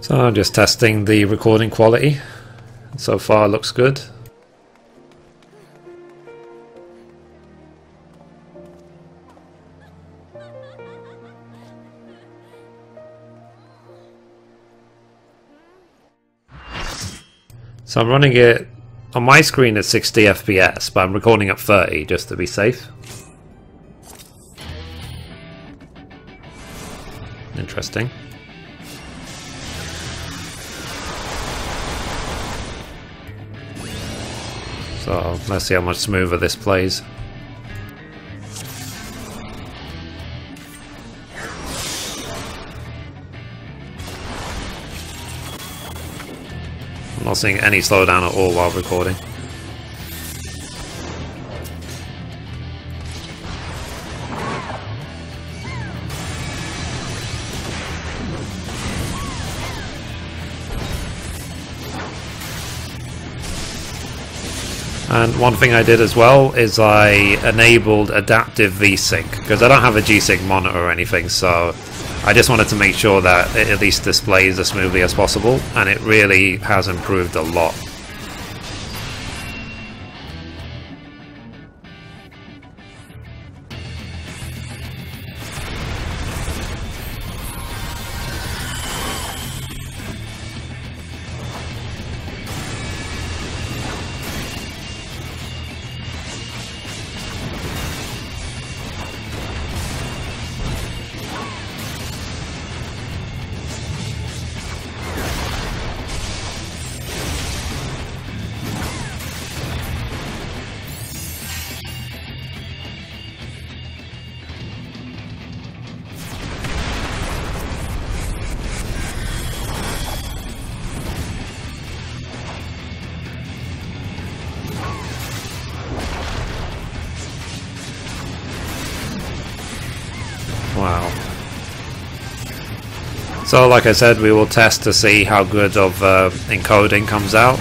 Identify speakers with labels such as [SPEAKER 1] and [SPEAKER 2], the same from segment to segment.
[SPEAKER 1] So I'm just testing the recording quality. So far it looks good. So I'm running it on my screen at 60 FPS, but I'm recording at 30 just to be safe. Interesting. So let's see how much smoother this plays. I'm not seeing any slowdown at all while recording. And one thing I did as well is I enabled adaptive VSync, because I don't have a G-Sync monitor or anything, so I just wanted to make sure that it at least displays as smoothly as possible, and it really has improved a lot. Wow. So like I said, we will test to see how good of encoding comes out.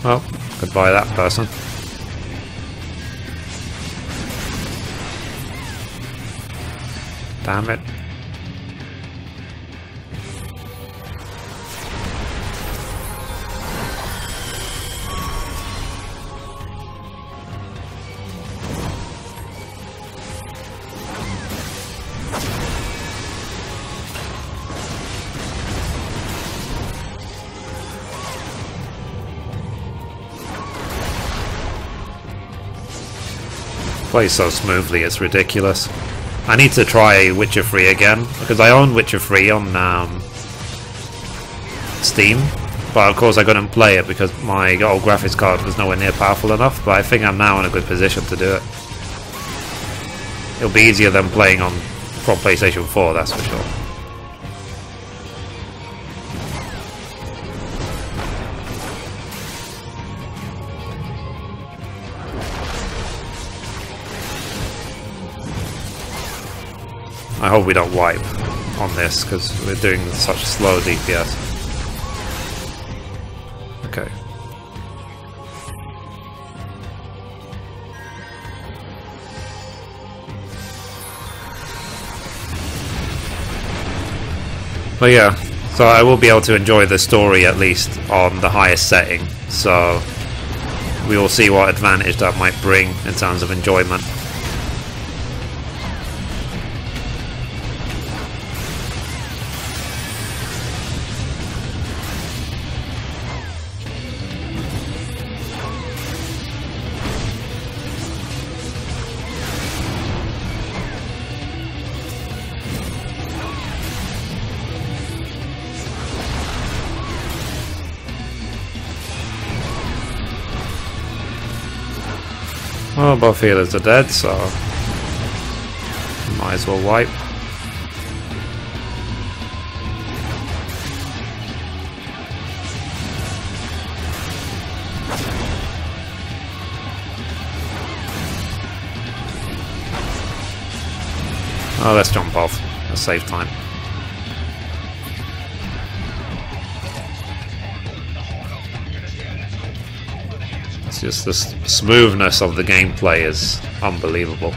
[SPEAKER 1] Well, goodbye that person. Damn it. Plays so smoothly, it's ridiculous. I need to try Witcher 3 again, because I own Witcher 3 on Steam, but of course I couldn't play it because my old graphics card was nowhere near powerful enough, but I think I'm now in a good position to do it. It'll be easier than playing from PlayStation 4, that's for sure. I hope we don't wipe on this, because we're doing such slow DPS. Okay. But yeah, so I will be able to enjoy the story at least on the highest setting, so we will see what advantage that might bring in terms of enjoyment. Well, both healers are dead, so might as well wipe. Oh, let's jump off. Let's save time. It's just the smoothness of the gameplay is unbelievable.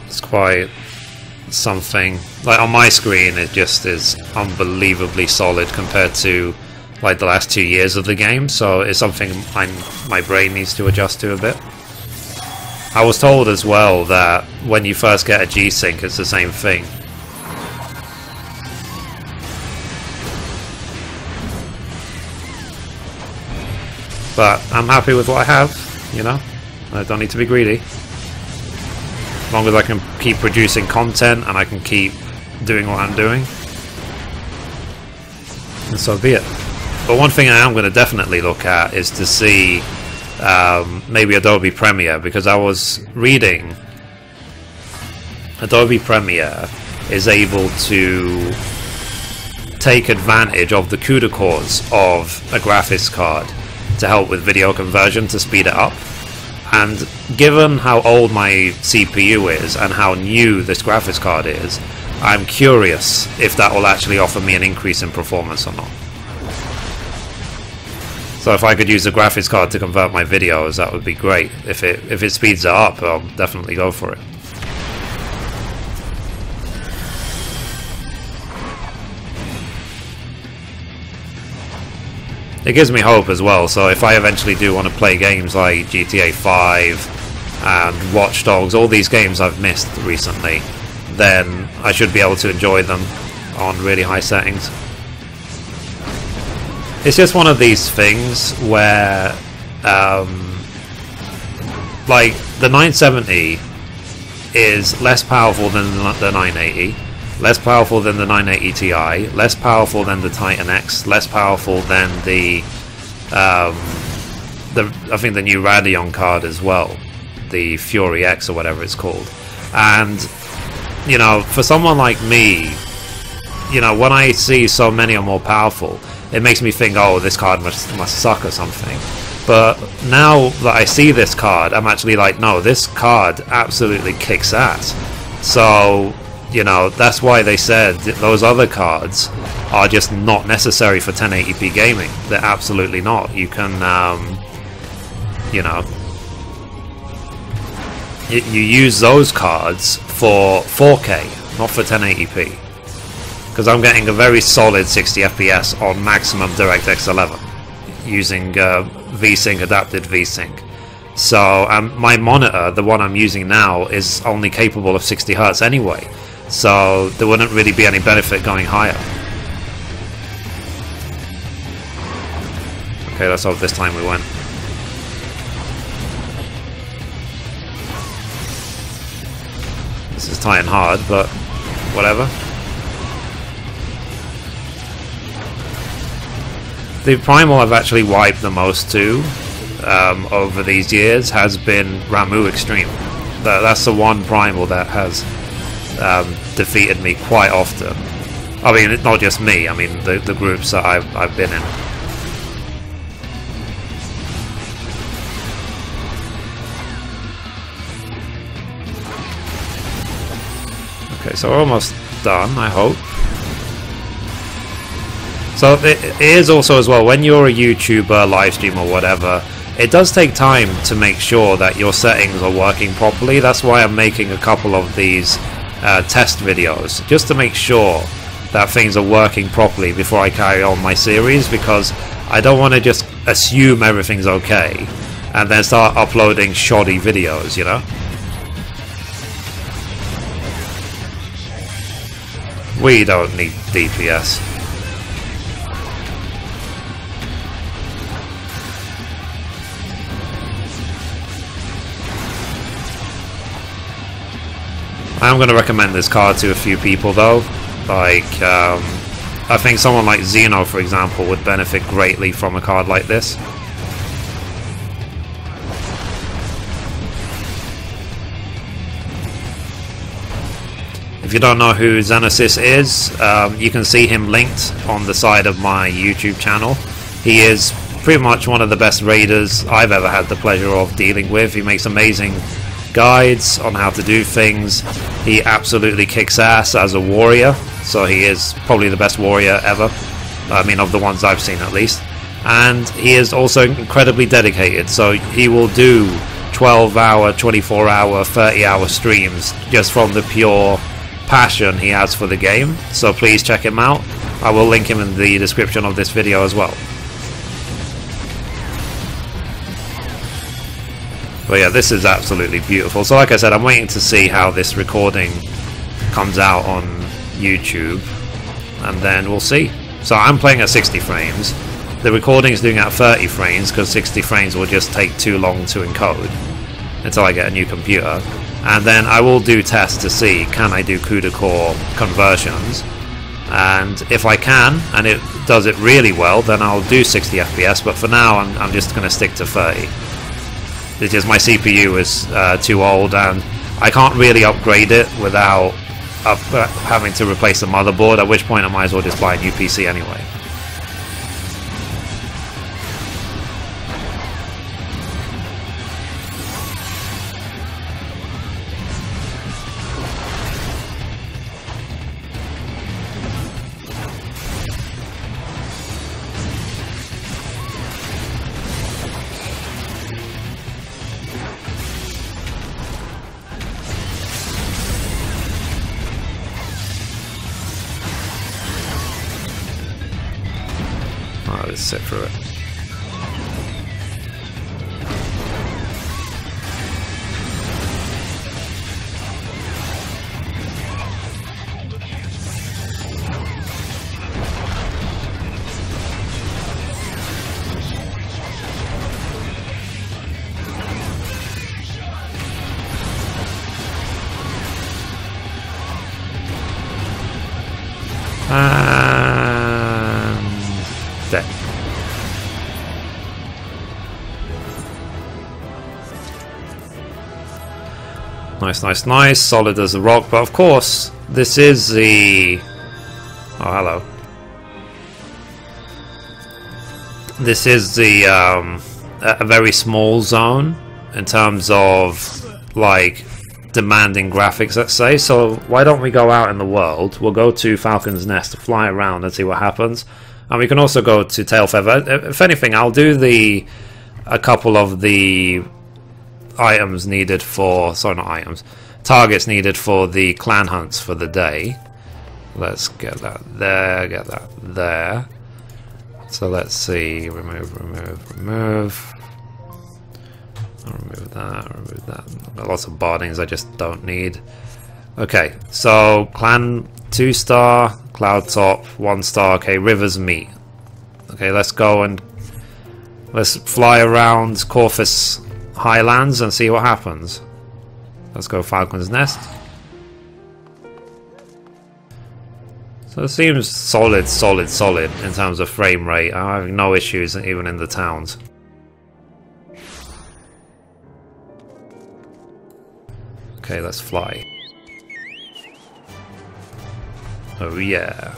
[SPEAKER 1] It's quite something. Like on my screen, it just is unbelievably solid compared to like the last 2 years of the game, so it's something my brain needs to adjust to a bit. I was told as well that when you first get a G-Sync, it's the same thing. But I'm happy with what I have, you know? I don't need to be greedy. As long as I can keep producing content and I can keep doing what I'm doing, and so be it. But one thing I am going to definitely look at is to see maybe Adobe Premiere, because I was reading Adobe Premiere is able to take advantage of the CUDA cores of a graphics card to help with video conversion to speed it up. And given how old my CPU is and how new this graphics card is, I'm curious if that will actually offer me an increase in performance or not. So if I could use the graphics card to convert my videos, that would be great. If it speeds it up, I'll definitely go for it. It gives me hope as well, so if I eventually do want to play games like GTA 5 and Watch Dogs, all these games I've missed recently, then I should be able to enjoy them on really high settings. It's just one of these things where, like, the 970 is less powerful than the 980, less powerful than the 980 Ti, less powerful than the Titan X, less powerful than the I think the new Radeon card as well, the Fury X or whatever it's called. And, you know, for someone like me, you know, when I see so many are more powerful, it makes me think, oh, this card must suck or something. But now that I see this card, I'm actually like, no, this card absolutely kicks ass. So, you know, that's why they said those other cards are just not necessary for 1080p gaming. They're absolutely not. You can, you know, you use those cards for 4K, not for 1080p. Because I'm getting a very solid 60 FPS on maximum DirectX 11 using VSync, adapted VSync. So my monitor, the one I'm using now, is only capable of 60 Hz anyway. So there wouldn't really be any benefit going higher. Okay, let's hope this time we win. This is tight and hard, but whatever. The primal I've actually wiped the most to over these years has been Ramu Extreme. That's the one primal that has defeated me quite often. I mean, not just me, I mean the groups that I've been in. Okay, so we're almost done, I hope. So it is also as well, when you're a YouTuber, live stream or whatever, it does take time to make sure that your settings are working properly. That's why I'm making a couple of these test videos, just to make sure that things are working properly before I carry on my series, because I don't want to just assume everything's okay and then start uploading shoddy videos, you know? We don't need DPS. I'm going to recommend this card to a few people though. Like, I think someone like Xeno, for example, would benefit greatly from a card like this. If you don't know who Xenosys is, you can see him linked on the side of my YouTube channel. He is pretty much one of the best raiders I've ever had the pleasure of dealing with. He makes amazing guides on how to do things. He absolutely kicks ass as a warrior, so he is probably the best warrior ever. I mean, of the ones I've seen at least. And he is also incredibly dedicated, so he will do 12-hour, 24-hour, 30-hour streams just from the pure passion he has for the game. So please check him out. I will link him in the description of this video as well. But yeah, this is absolutely beautiful. So like I said, I'm waiting to see how this recording comes out on YouTube, and then we'll see. So I'm playing at 60 frames. The recording is doing at 30 frames because 60 frames will just take too long to encode until I get a new computer. And then I will do tests to see, can I do CUDA core conversions? And if I can, and it does it really well, then I'll do 60 FPS, but for now I'm just going to stick to 30. Because my CPU is too old, and I can't really upgrade it without having to replace the motherboard, at which point I might as well just buy a new PC anyway. Let's sit through it. There. Nice, nice, nice. Solid as a rock. But of course, this is the... Oh, hello. This is the a very small zone in terms of like demanding graphics, let's say. So why don't we go out in the world? We'll go to Falcon's Nest, fly around and see what happens. And we can also go to Tailfeather. If anything, I'll do a couple of the items needed for... Sorry, not items. Targets needed for the clan hunts for the day. Let's get that there, get that there. So let's see. Remove, remove, remove. I'll remove that, remove that. Got lots of bardings I just don't need. Okay, so clan 2-star, cloud top 1-star. Okay, rivers meet. Okay, let's go and let's fly around Corvus Highlands and see what happens. Let's go Falcon's Nest. So it seems solid, solid, solid in terms of frame rate. I'm having no issues even in the towns. Okay, let's fly. Oh yeah.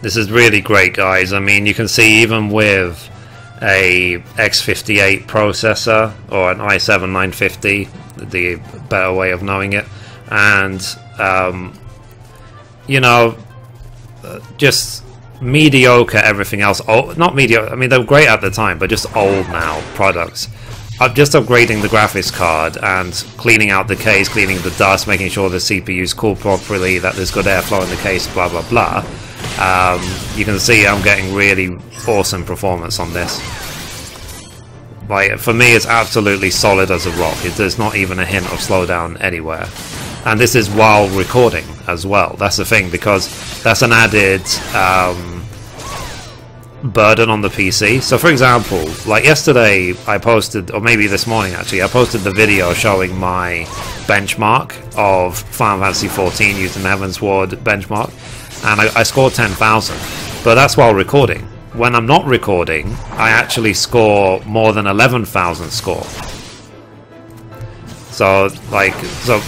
[SPEAKER 1] This is really great, guys. I mean, you can see even with a X58 processor or an i7 950, the better way of knowing it, and you know, just mediocre everything else. Oh, not mediocre, I mean they were great at the time, but just old now products. Just upgrading the graphics card and cleaning out the case, cleaning the dust, making sure the CPU's cooled properly, that there's good airflow in the case, blah blah blah. You can see I'm getting really awesome performance on this. Like, for me, it's absolutely solid as a rock. There's not even a hint of slowdown anywhere. And this is while recording as well. That's the thing, because that's an added burden on the PC. So for example, like yesterday I posted, or maybe this morning actually, I posted the video showing my benchmark of Final Fantasy XIV using the Heavensward benchmark, and I scored 10,000, but that's while recording. When I'm not recording, I actually score more than 11,000 score. So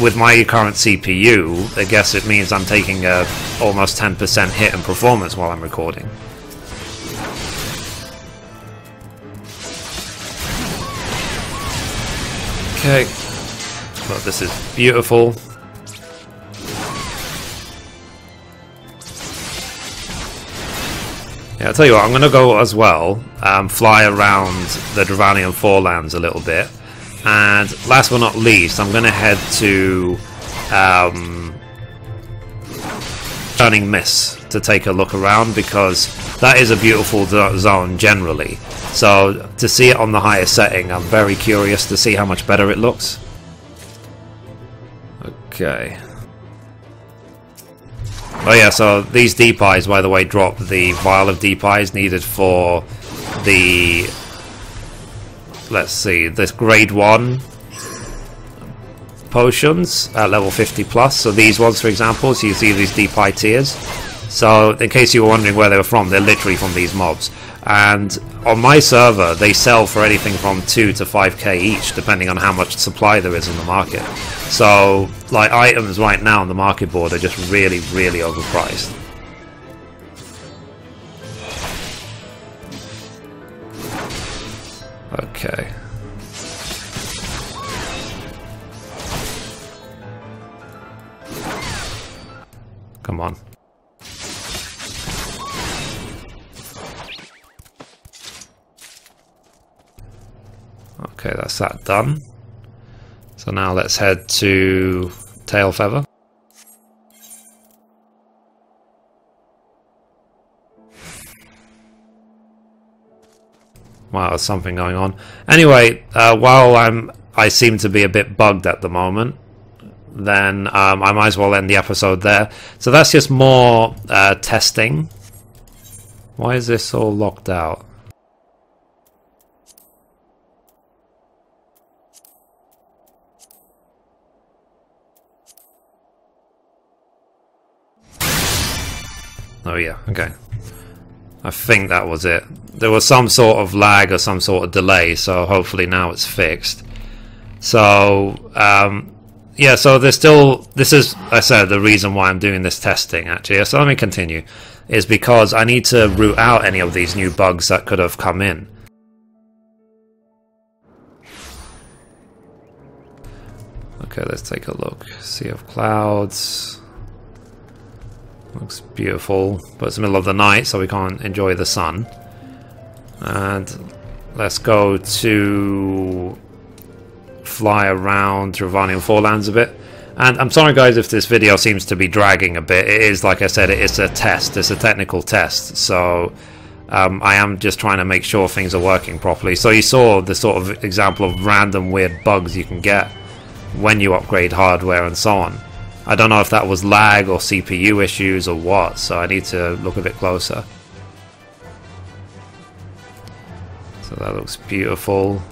[SPEAKER 1] with my current CPU, I guess it means I'm taking a almost 10% hit in performance while I'm recording. Okay. But this is beautiful. Yeah, I'll tell you what, I'm going to go as well, fly around the Dravanian Forelands a little bit. And last but not least, I'm going to head to Turning Mist to take a look around, because that is a beautiful zone generally. So to see it on the highest setting, I'm very curious to see how much better it looks. Okay. Oh yeah, so these D-pies, by the way, drop the vial of D-pies needed for the, let's see, this grade 1 potions at level 50 plus. So these ones, for example, so you see these D-pie tiers. So in case you were wondering where they were from, they're literally from these mobs. And on my server, they sell for anything from 2 to 5k each, depending on how much supply there is in the market. So, like, items right now on the market board are just really, really overpriced. Okay. Come on. Okay, that's that done. So now let's head to Tail Feather. Wow, there's something going on. Anyway, while I seem to be a bit bugged at the moment, then I might as well end the episode there. So that's just more testing. Why is this all locked out? Oh yeah, okay. I think that was it. There was some sort of lag or some sort of delay, so hopefully now it's fixed. So, yeah, so there's still... This is, I said, the reason why I'm doing this testing, actually. So let me continue. Is because I need to root out any of these new bugs that could have come in. Okay, let's take a look. Sea of Clouds... Looks beautiful, but it's the middle of the night, so we can't enjoy the sun. And let's go to fly around Dravanian Forelands a bit. And I'm sorry guys if this video seems to be dragging a bit. It is, like I said, it is a test. It's a technical test, so I am just trying to make sure things are working properly. So you saw the sort of example of random weird bugs you can get when you upgrade hardware and so on. I don't know if that was lag or CPU issues or what, so I need to look a bit closer. So that looks beautiful.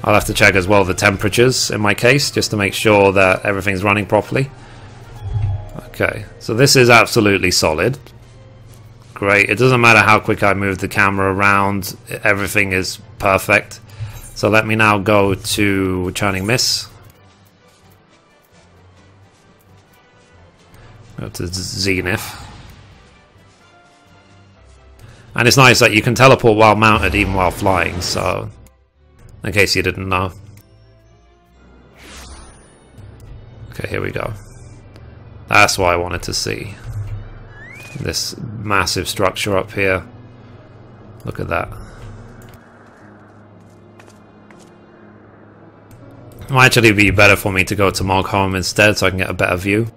[SPEAKER 1] I'll have to check as well the temperatures in my case, just to make sure that everything's running properly. Okay, so this is absolutely solid. Great. It doesn't matter how quick I move the camera around, everything is perfect. So let me now go to Churning Mist. Go to Zenith. And it's nice that you can teleport while mounted even while flying, so in case you didn't know. Okay, here we go. That's what I wanted to see. This massive structure up here. Look at that. It might actually be better for me to go to Mogholm instead so I can get a better view.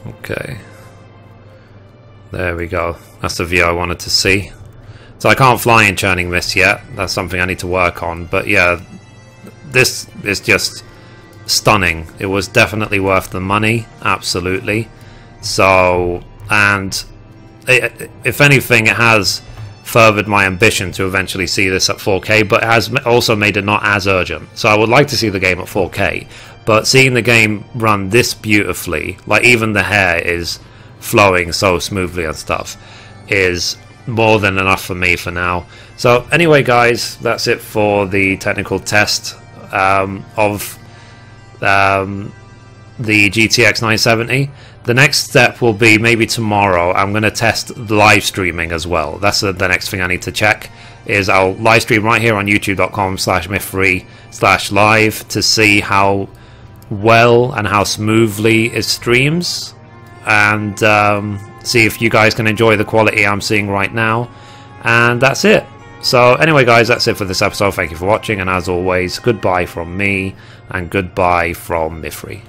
[SPEAKER 1] Okay. There we go. That's the view I wanted to see. So I can't fly in Churning Mist yet. That's something I need to work on. But yeah, this is just stunning. It was definitely worth the money. Absolutely. So, and if anything, it has furthered my ambition to eventually see this at 4K, but it has also made it not as urgent. So I would like to see the game at 4K, but seeing the game run this beautifully, like even the hair is flowing so smoothly and stuff, is more than enough for me for now. So anyway guys, that's it for the technical test of the GTX 970. The next step will be maybe tomorrow. I'm going to test live streaming as well. That's the next thing I need to check. Is I'll live stream right here on youtube.com/Mithrie/live to see how well and how smoothly it streams, and see if you guys can enjoy the quality I'm seeing right now. And that's it. So anyway guys, that's it for this episode. Thank you for watching, and as always, goodbye from me and goodbye from Mithrie.